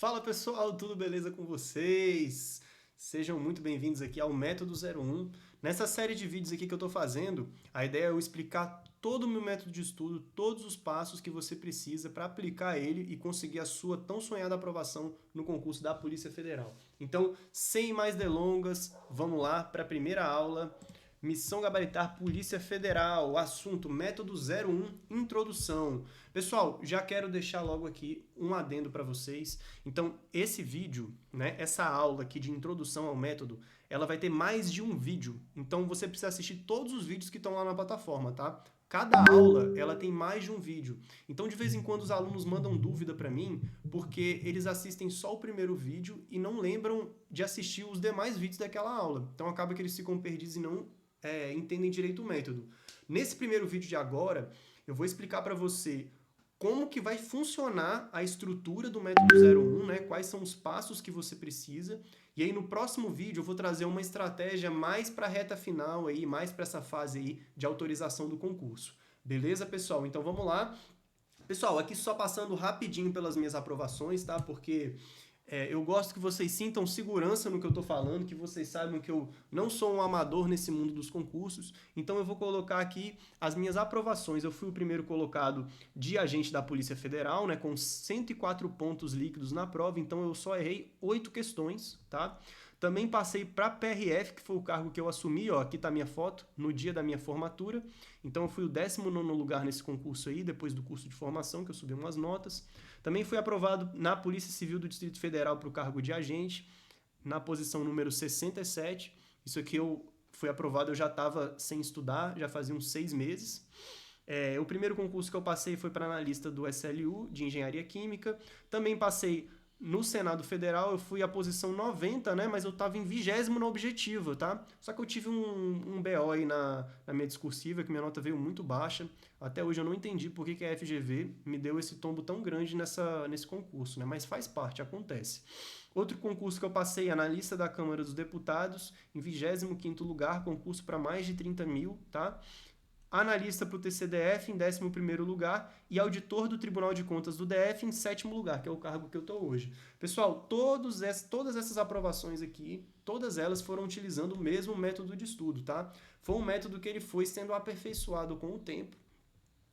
Fala pessoal, tudo beleza com vocês? Sejam muito bem-vindos aqui ao Método 01. Nessa série de vídeos aqui que eu estou fazendo, a ideia é eu explicar todo o meu método de estudo, todos os passos que você precisa para aplicar ele e conseguir a sua tão sonhada aprovação no concurso da Polícia Federal. Então, sem mais delongas, vamos lá para a primeira aula. Missão Gabaritar Polícia Federal, assunto Método 01, Introdução. Pessoal, já quero deixar logo aqui um adendo para vocês. Então, esse vídeo, essa aula aqui de introdução ao método, ela vai ter mais de um vídeo. Então, você precisa assistir todos os vídeos que estão lá na plataforma, tá? Cada aula, ela tem mais de um vídeo. Então, de vez em quando, os alunos mandam dúvida para mim, porque eles assistem só o primeiro vídeo e não lembram de assistir os demais vídeos daquela aula. Então, acaba que eles ficam perdidos e não entendem direito o método. Nesse primeiro vídeo de agora, eu vou explicar para você como que vai funcionar a estrutura do método 01, quais são os passos que você precisa. E aí no próximo vídeo eu vou trazer uma estratégia mais para a reta final, aí, mais para essa fase aí de autorização do concurso. Beleza, pessoal? Então vamos lá. Pessoal, aqui só passando rapidinho pelas minhas aprovações, tá? Porque eu gosto que vocês sintam segurança no que eu estou falando, que vocês saibam que eu não sou um amador nesse mundo dos concursos. Então eu vou colocar aqui as minhas aprovações. Eu fui o primeiro colocado de agente da Polícia Federal, com 104 pontos líquidos na prova, então eu só errei 8 questões, tá? Também passei para PRF, que foi o cargo que eu assumi, ó, aqui está a minha foto, no dia da minha formatura. Então eu fui o 19º lugar nesse concurso aí, depois do curso de formação, que eu subi umas notas. Também fui aprovado na Polícia Civil do Distrito Federal para o cargo de agente, na posição número 67. Isso aqui eu fui aprovado, eu já estava sem estudar, já fazia uns 6 meses. O primeiro concurso que eu passei foi para analista do SLU, de Engenharia Química. Também passei no Senado Federal, eu fui à posição 90, mas eu estava em 20º na objetiva, tá? Só que eu tive um BO aí na minha discursiva, que minha nota veio muito baixa. Até hoje eu não entendi por que a FGV me deu esse tombo tão grande nesse concurso, mas faz parte, acontece. Outro concurso que eu passei, analista da Câmara dos Deputados, em 25º lugar, concurso para mais de 30 mil, tá? Analista para o TCDF em 11º lugar e auditor do Tribunal de Contas do DF em 7º lugar, que é o cargo que eu estou hoje. Pessoal, todas essas aprovações aqui, todas elas foram utilizando o mesmo método de estudo, tá? Foi um método que ele foi sendo aperfeiçoado com o tempo.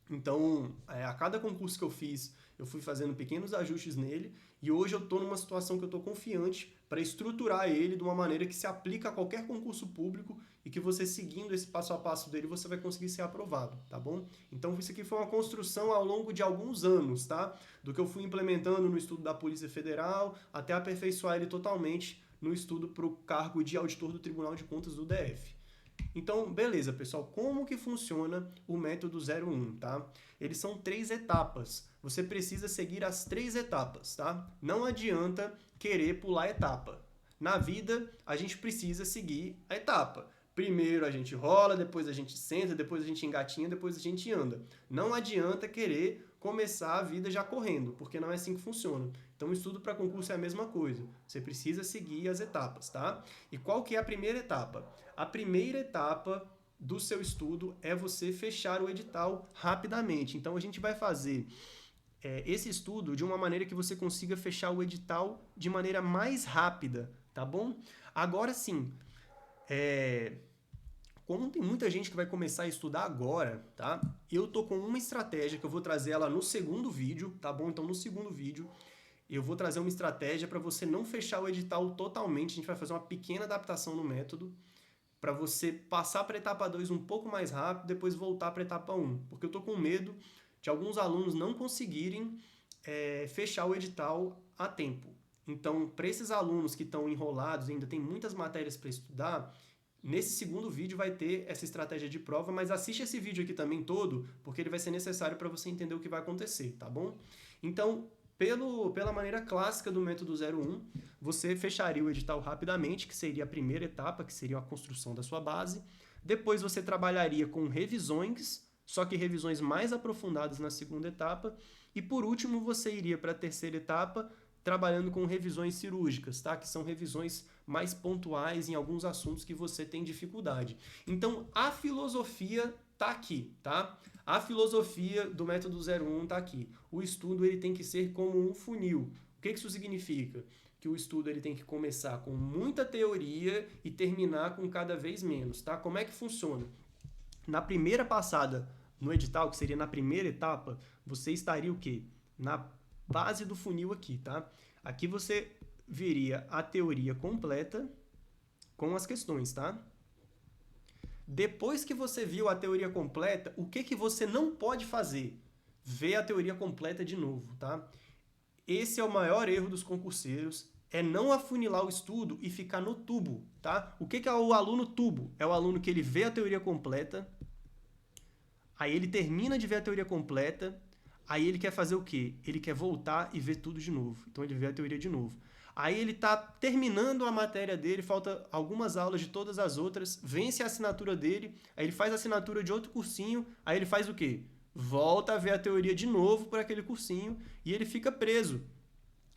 Então, a cada concurso que eu fiz, eu fui fazendo pequenos ajustes nele e hoje eu estou numa situação que eu estou confiante para estruturar ele de uma maneira que se aplica a qualquer concurso público e que você seguindo esse passo a passo dele, você vai conseguir ser aprovado, tá bom? Então, isso aqui foi uma construção ao longo de alguns anos, tá? Do que eu fui implementando no estudo da Polícia Federal até aperfeiçoar ele totalmente no estudo para o cargo de auditor do Tribunal de Contas do DF. Então, beleza, pessoal, como que funciona o método 01, tá? Eles são 3 etapas. Você precisa seguir as 3 etapas, tá? Não adianta querer pular etapa. Na vida, a gente precisa seguir a etapa. Primeiro a gente rola, depois a gente senta, depois a gente engatinha, depois a gente anda. Não adianta querer começar a vida já correndo, porque não é assim que funciona. Então, o estudo para concurso é a mesma coisa. Você precisa seguir as etapas, tá? E qual que é a primeira etapa? A primeira etapa do seu estudo é você fechar o edital rapidamente. Então, a gente vai fazer esse estudo de uma maneira que você consiga fechar o edital de maneira mais rápida, tá bom? Agora sim, como tem muita gente que vai começar a estudar agora, tá? Eu tô com uma estratégia que eu vou trazer ela no segundo vídeo, tá bom? Então, no segundo vídeo, eu vou trazer uma estratégia para você não fechar o edital totalmente. A gente vai fazer uma pequena adaptação no método para você passar para a etapa 2 um pouco mais rápido, depois voltar para a etapa 1. Porque eu tô com medo de alguns alunos não conseguirem fechar o edital a tempo. Então, para esses alunos que estão enrolados, ainda tem muitas matérias para estudar, nesse segundo vídeo vai ter essa estratégia de prova, mas assiste esse vídeo aqui também todo, porque ele vai ser necessário para você entender o que vai acontecer, tá bom? Então, pela maneira clássica do método 01, você fecharia o edital rapidamente, que seria a primeira etapa, que seria a construção da sua base. Depois você trabalharia com revisões, só que revisões mais aprofundadas na segunda etapa. E por último, você iria para a terceira etapa, trabalhando com revisões cirúrgicas, tá? Que são revisões mais pontuais em alguns assuntos que você tem dificuldade. Então, a filosofia tá aqui, tá? A filosofia do método 01 tá aqui. O estudo ele tem que ser como um funil. O que isso significa? Que o estudo ele tem que começar com muita teoria e terminar com cada vez menos, tá? Como é que funciona? Na primeira passada no edital, que seria na primeira etapa, você estaria o quê? Na base do funil aqui, tá? Aqui você veria a teoria completa com as questões, tá? Depois que você viu a teoria completa, o que você não pode fazer? Ver a teoria completa de novo, tá? Esse é o maior erro dos concurseiros, é não afunilar o estudo e ficar no tubo, tá? O que é o aluno tubo? É o aluno que ele vê a teoria completa, aí ele termina de ver a teoria completa, aí ele quer fazer o quê? Ele quer voltar e ver tudo de novo. Então ele vê a teoria de novo. Aí ele está terminando a matéria dele, falta algumas aulas de todas as outras, vence a assinatura dele, aí ele faz a assinatura de outro cursinho, aí ele faz o quê? Volta a ver a teoria de novo por aquele cursinho e ele fica preso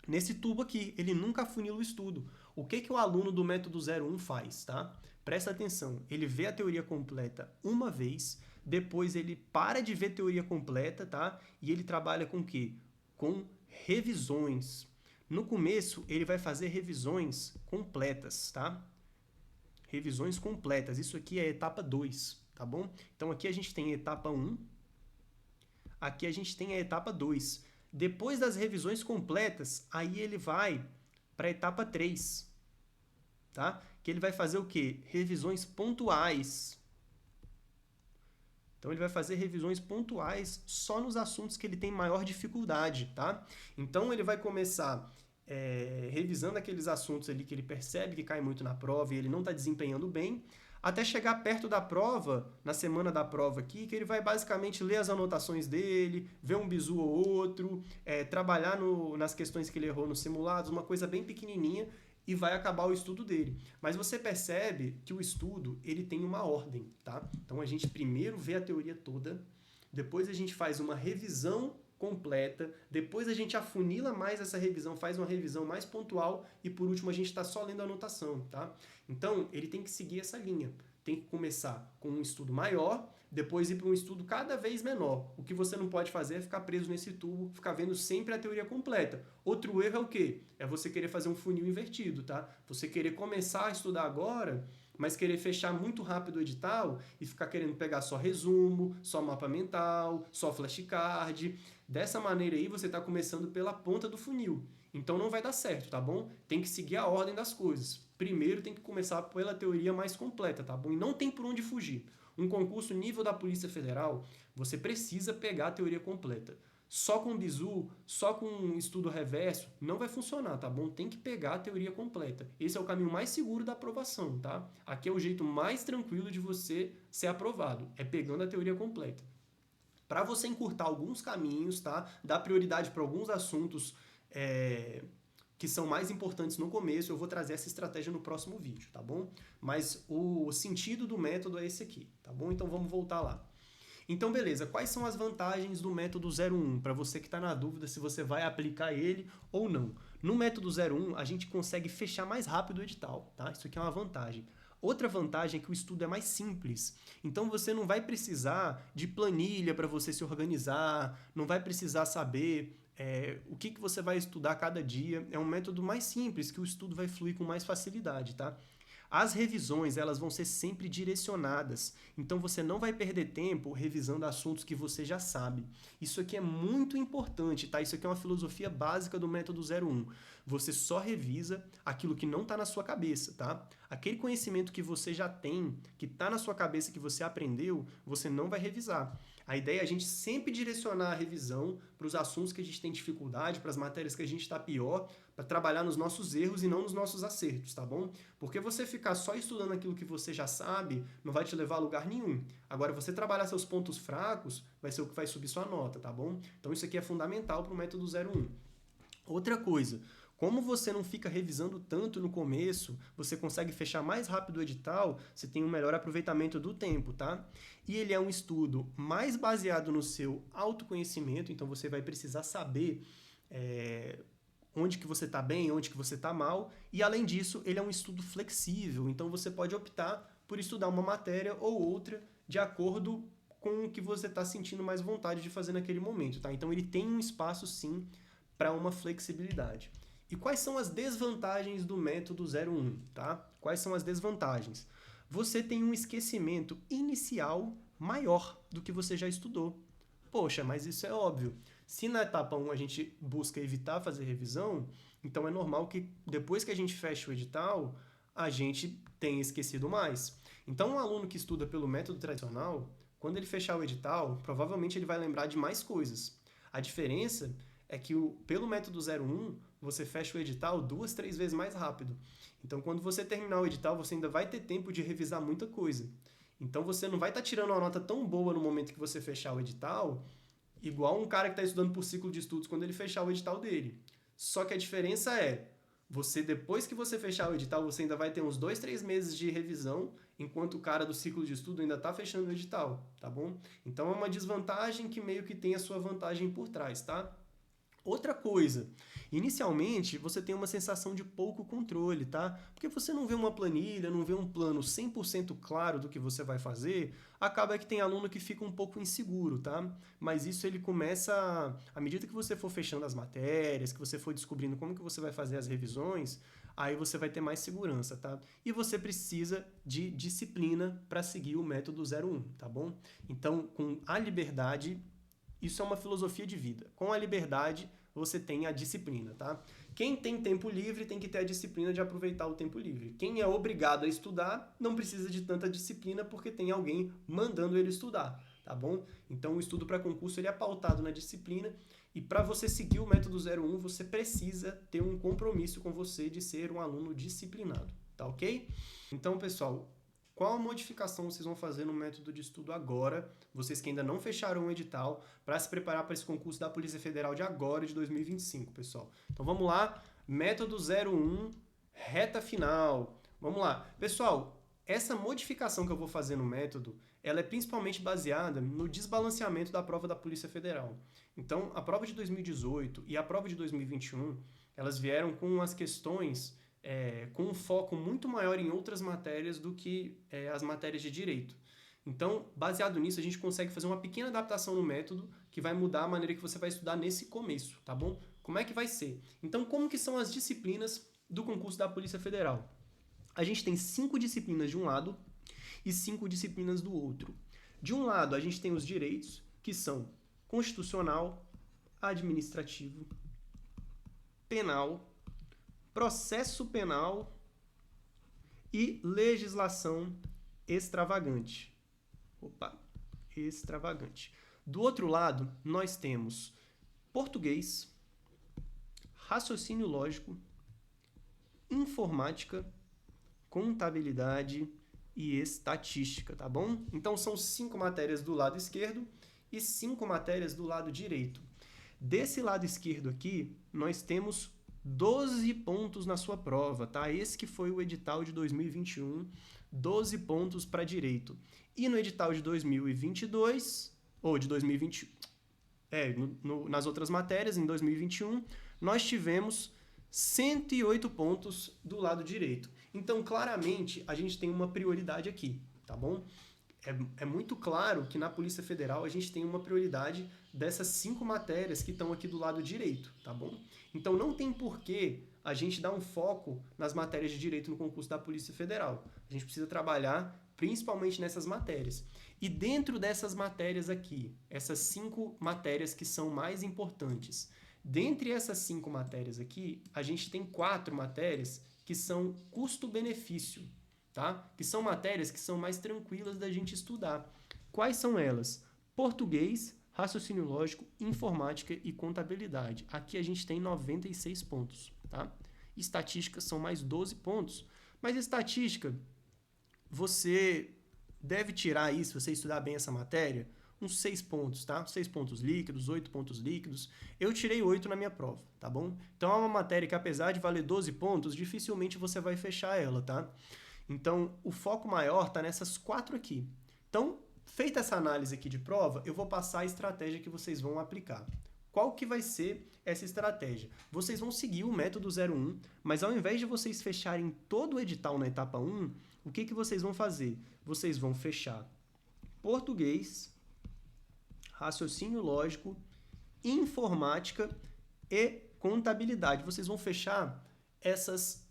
nesse tubo aqui. Ele nunca afunila o estudo. O que o aluno do método 01 faz, tá? Presta atenção, ele vê a teoria completa uma vez, depois ele para de ver teoria completa, tá? E ele trabalha com o quê? Com revisões. No começo, ele vai fazer revisões completas, tá? Revisões completas. Isso aqui é a etapa 2, tá bom? Então, aqui a gente tem a etapa 1, aqui a gente tem a etapa 2. Depois das revisões completas, aí ele vai para a etapa 3, tá? Que ele vai fazer o quê? Revisões pontuais. Então, ele vai fazer revisões pontuais só nos assuntos que ele tem maior dificuldade, tá? Então, ele vai começar revisando aqueles assuntos ali que ele percebe que cai muito na prova e ele não está desempenhando bem, até chegar perto da prova, na semana da prova aqui, que ele vai basicamente ler as anotações dele, ver um bizu ou outro, trabalhar nas questões que ele errou nos simulados, uma coisa bem pequenininha, e vai acabar o estudo dele. Mas você percebe que o estudo ele tem uma ordem, tá? Então a gente primeiro vê a teoria toda, depois a gente faz uma revisão completa, depois a gente afunila mais essa revisão, faz uma revisão mais pontual e por último a gente está só lendo a anotação, tá? Então ele tem que seguir essa linha, tem que começar com um estudo maior, depois ir para um estudo cada vez menor. O que você não pode fazer é ficar preso nesse tubo, ficar vendo sempre a teoria completa. Outro erro é o quê? É você querer fazer um funil invertido, tá? Você querer começar a estudar agora, mas querer fechar muito rápido o edital e ficar querendo pegar só resumo, só mapa mental, só flashcard. Dessa maneira aí, você está começando pela ponta do funil. Então não vai dar certo, tá bom? Tem que seguir a ordem das coisas. Primeiro tem que começar pela teoria mais completa, tá bom? E não tem por onde fugir. Um concurso nível da Polícia Federal, você precisa pegar a teoria completa. Só com bizu, só com estudo reverso, não vai funcionar, tá bom? Tem que pegar a teoria completa. Esse é o caminho mais seguro da aprovação, tá? Aqui é o jeito mais tranquilo de você ser aprovado, é pegando a teoria completa. Para você encurtar alguns caminhos, tá? Dar prioridade para alguns assuntos que são mais importantes no começo, eu vou trazer essa estratégia no próximo vídeo, tá bom? Mas o sentido do método é esse aqui, tá bom? Então vamos voltar lá. Então, beleza, quais são as vantagens do método 01? Para você que está na dúvida se você vai aplicar ele ou não. No método 01, a gente consegue fechar mais rápido o edital, tá? Isso aqui é uma vantagem. Outra vantagem é que o estudo é mais simples. Então, você não vai precisar de planilha para você se organizar, não vai precisar saber o que você vai estudar cada dia. É um método mais simples, que o estudo vai fluir com mais facilidade, tá? As revisões, elas vão ser sempre direcionadas, então você não vai perder tempo revisando assuntos que você já sabe. Isso aqui é muito importante, tá? Isso aqui é uma filosofia básica do método 01. Você só revisa aquilo que não está na sua cabeça, tá? Aquele conhecimento que você já tem, que está na sua cabeça, que você aprendeu, você não vai revisar. A ideia é a gente sempre direcionar a revisão para os assuntos que a gente tem dificuldade, para as matérias que a gente está pior, para trabalhar nos nossos erros e não nos nossos acertos, tá bom? Porque você ficar só estudando aquilo que você já sabe não vai te levar a lugar nenhum. Agora, você trabalhar seus pontos fracos vai ser o que vai subir sua nota, tá bom? Então, isso aqui é fundamental para o método 01. Outra coisa, como você não fica revisando tanto no começo, você consegue fechar mais rápido o edital, você tem um melhor aproveitamento do tempo, tá? E ele é um estudo mais baseado no seu autoconhecimento, então você vai precisar saber onde que você está bem, onde que você está mal, e além disso, ele é um estudo flexível, então você pode optar por estudar uma matéria ou outra de acordo com o que você está sentindo mais vontade de fazer naquele momento, tá? Então ele tem um espaço, sim, para uma flexibilidade. E quais são as desvantagens do método 01, tá? Quais são as desvantagens? Você tem um esquecimento inicial maior do que você já estudou. Poxa, mas isso é óbvio. Se na etapa 1 a gente busca evitar fazer revisão, então é normal que depois que a gente fecha o edital, a gente tenha esquecido mais. Então, um aluno que estuda pelo método tradicional, quando ele fechar o edital, provavelmente ele vai lembrar de mais coisas. A diferença é que pelo método 01, você fecha o edital 2, 3 vezes mais rápido. Então, quando você terminar o edital, você ainda vai ter tempo de revisar muita coisa. Então, você não vai estar tirando uma nota tão boa no momento que você fechar o edital, igual um cara que está estudando por ciclo de estudos quando ele fechar o edital dele. Só que a diferença é, depois que você fechar o edital, você ainda vai ter uns 2, 3 meses de revisão, enquanto o cara do ciclo de estudo ainda está fechando o edital, tá bom? Então, é uma desvantagem que meio que tem a sua vantagem por trás, tá? Outra coisa, inicialmente você tem uma sensação de pouco controle, tá? Porque você não vê uma planilha, não vê um plano 100% claro do que você vai fazer, acaba que tem aluno que fica um pouco inseguro, tá? Mas isso ele começa, à medida que você for fechando as matérias, que você for descobrindo como que você vai fazer as revisões, aí você vai ter mais segurança, tá? E você precisa de disciplina para seguir o método 01, tá bom? Então, com a liberdade, isso é uma filosofia de vida. Com a liberdade, você tem a disciplina, tá? Quem tem tempo livre tem que ter a disciplina de aproveitar o tempo livre. Quem é obrigado a estudar não precisa de tanta disciplina porque tem alguém mandando ele estudar, tá bom? Então, o estudo para concurso ele é pautado na disciplina e para você seguir o método 01, você precisa ter um compromisso com você de ser um aluno disciplinado, tá ok? Então, pessoal, qual a modificação vocês vão fazer no método de estudo agora, vocês que ainda não fecharam o edital, para se preparar para esse concurso da Polícia Federal de agora, de 2025, pessoal? Então vamos lá, método 01, reta final. Vamos lá. Pessoal, essa modificação que eu vou fazer no método, ela é principalmente baseada no desbalanceamento da prova da Polícia Federal. Então, a prova de 2018 e a prova de 2021, elas vieram com as questões com um foco muito maior em outras matérias do que as matérias de direito. Então, baseado nisso, a gente consegue fazer uma pequena adaptação no método que vai mudar a maneira que você vai estudar nesse começo, tá bom? Como é que vai ser? Então, como que são as disciplinas do concurso da Polícia Federal? A gente tem 5 disciplinas de um lado e 5 disciplinas do outro. De um lado, a gente tem os direitos, que são constitucional, administrativo, penal, processo penal e legislação extravagante. Extravagante. Do outro lado, nós temos português, raciocínio lógico, informática, contabilidade e estatística, tá bom? Então, são 5 matérias do lado esquerdo e 5 matérias do lado direito. Desse lado esquerdo aqui, nós temos 12 pontos na sua prova, tá? Esse que foi o edital de 2021, 12 pontos para direito. E no edital de 2022, ou de 2020, nas outras matérias, em 2021, nós tivemos 108 pontos do lado direito. Então, claramente, a gente tem uma prioridade aqui, tá bom? É muito claro que na Polícia Federal a gente tem uma prioridade dessas 5 matérias que estão aqui do lado direito, tá bom? Então não tem porquê a gente dar um foco nas matérias de direito no concurso da Polícia Federal. A gente precisa trabalhar principalmente nessas matérias. E dentro dessas matérias aqui, essas 5 matérias que são mais importantes, dentre essas 5 matérias aqui, a gente tem 4 matérias que são custo-benefício, tá? Que são matérias que são mais tranquilas da gente estudar. Quais são elas? Português, raciocínio lógico, informática e contabilidade. Aqui a gente tem 96 pontos, tá? Estatística são mais 12 pontos. Mas estatística, você deve tirar aí, se você estudar bem essa matéria, uns 6 pontos, tá? 6 pontos líquidos, 8 pontos líquidos. Eu tirei 8 na minha prova, tá bom? Então é uma matéria que, apesar de valer 12 pontos, dificilmente você vai fechar ela, tá? Então, o foco maior está nessas 4 aqui. Então, feita essa análise aqui de prova, eu vou passar a estratégia que vocês vão aplicar. Qual que vai ser essa estratégia? Vocês vão seguir o método 01, mas ao invés de vocês fecharem todo o edital na etapa 1, o que vocês vão fazer? Vocês vão fechar português, raciocínio lógico, informática e contabilidade. Vocês vão fechar essas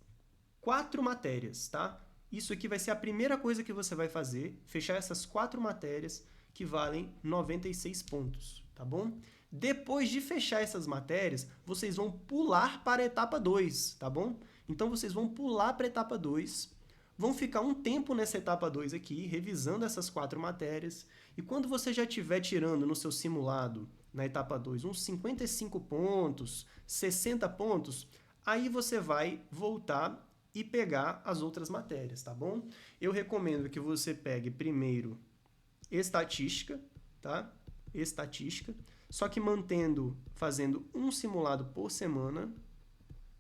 4 matérias, tá? Isso aqui vai ser a primeira coisa que você vai fazer, fechar essas 4 matérias que valem 96 pontos, tá bom? Depois de fechar essas matérias, vocês vão pular para a etapa 2, tá bom? Então, vocês vão pular para a etapa 2, vão ficar um tempo nessa etapa 2 aqui, revisando essas 4 matérias, e quando você já estiver tirando no seu simulado, na etapa 2, uns 55 pontos, 60 pontos, aí você vai voltar e pegar as outras matérias, tá bom? Eu recomendo que você pegue primeiro estatística, tá? Estatística, só que fazendo um simulado por semana,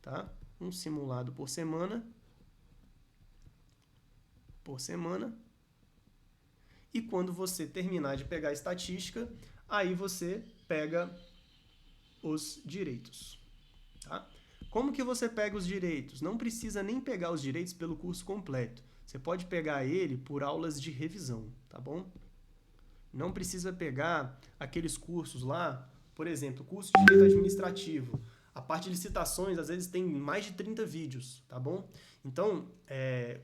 tá? Um simulado por semana. E quando você terminar de pegar a estatística, aí você pega os direitos, tá? Como que você pega os direitos? Não precisa nem pegar os direitos pelo curso completo. Você pode pegar ele por aulas de revisão, tá bom? Não precisa pegar aqueles cursos lá, por exemplo, curso de direito administrativo. A parte de licitações, às vezes, tem mais de 30 vídeos, tá bom? Então,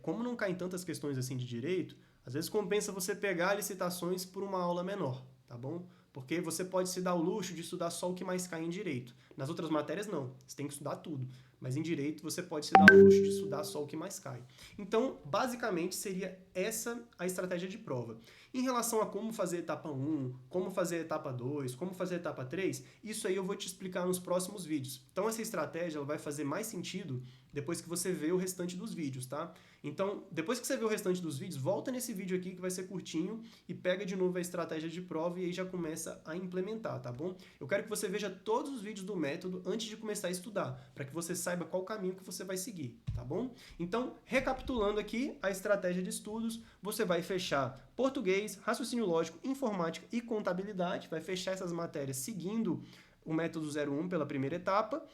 como não caem tantas questões assim de direito, às vezes compensa você pegar licitações por uma aula menor, tá bom? Porque você pode se dar o luxo de estudar só o que mais cai em direito. Nas outras matérias, não. Você tem que estudar tudo. Mas em direito, você pode se dar o luxo de estudar só o que mais cai. Então, basicamente, seria essa a estratégia de prova. Em relação a como fazer a etapa 1, como fazer a etapa 2, como fazer a etapa 3, isso aí eu vou te explicar nos próximos vídeos. Então, essa estratégia ela vai fazer mais sentido depois que você vê o restante dos vídeos, tá? Então, depois que você vê o restante dos vídeos, volta nesse vídeo aqui que vai ser curtinho e pega de novo a estratégia de prova e aí já começa a implementar, tá bom? Eu quero que você veja todos os vídeos do método antes de começar a estudar, para que você saiba qual caminho que você vai seguir, tá bom? Então, recapitulando aqui a estratégia de estudos, você vai fechar português, raciocínio lógico, informática e contabilidade, vai fechar essas matérias seguindo o método 01 pela primeira etapa.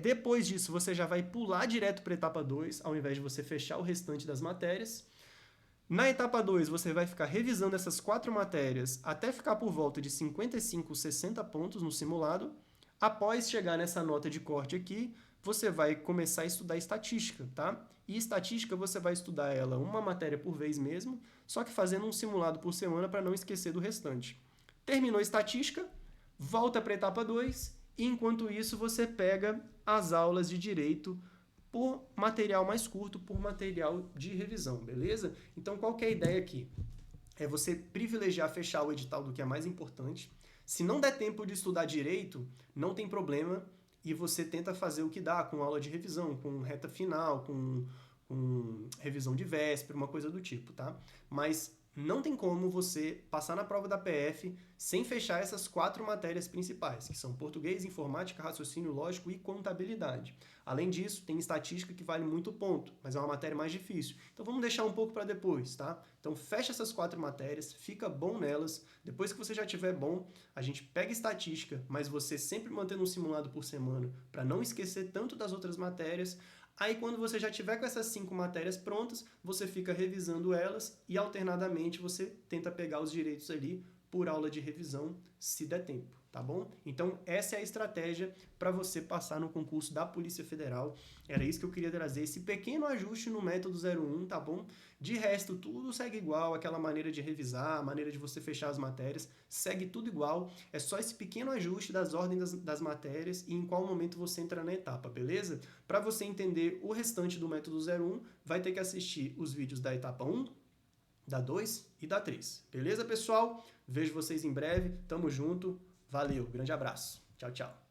Depois disso, você já vai pular direto para a etapa 2, ao invés de você fechar o restante das matérias. Na etapa 2, você vai ficar revisando essas 4 matérias até ficar por volta de 55, 60 pontos no simulado. Após chegar nessa nota de corte aqui, você vai começar a estudar estatística, tá? E estatística você vai estudar ela uma matéria por vez mesmo, só que fazendo um simulado por semana para não esquecer do restante. Terminou estatística, volta para a etapa 2, e enquanto isso você pega as aulas de direito por material mais curto, por material de revisão, beleza? Então, qual que é a ideia aqui? É você privilegiar fechar o edital do que é mais importante. Se não der tempo de estudar direito, não tem problema, e você tenta fazer o que dá com aula de revisão, com reta final, com revisão de véspera, uma coisa do tipo, tá? Mas não tem como você passar na prova da PF sem fechar essas 4 matérias principais, que são português, informática, raciocínio lógico e contabilidade. Além disso, tem estatística que vale muito ponto, mas é uma matéria mais difícil. Então vamos deixar um pouco para depois, tá? Então fecha essas 4 matérias, fica bom nelas. Depois que você já tiver bom, a gente pega estatística, mas você sempre mantendo um simulado por semana para não esquecer tanto das outras matérias. Aí, quando você já tiver com essas 5 matérias prontas, você fica revisando elas e, alternadamente, você tenta pegar os direitos ali por aula de revisão, se der tempo, tá bom? Então, essa é a estratégia para você passar no concurso da Polícia Federal. Era isso que eu queria trazer, esse pequeno ajuste no método 01, tá bom? De resto, tudo segue igual, aquela maneira de revisar, a maneira de você fechar as matérias, segue tudo igual. É só esse pequeno ajuste das ordens das matérias e em qual momento você entra na etapa, beleza? Para você entender o restante do método 01, vai ter que assistir os vídeos da etapa 1, da 2 e da 3. Beleza, pessoal? Vejo vocês em breve. Tamo junto. Valeu. Grande abraço. Tchau, tchau.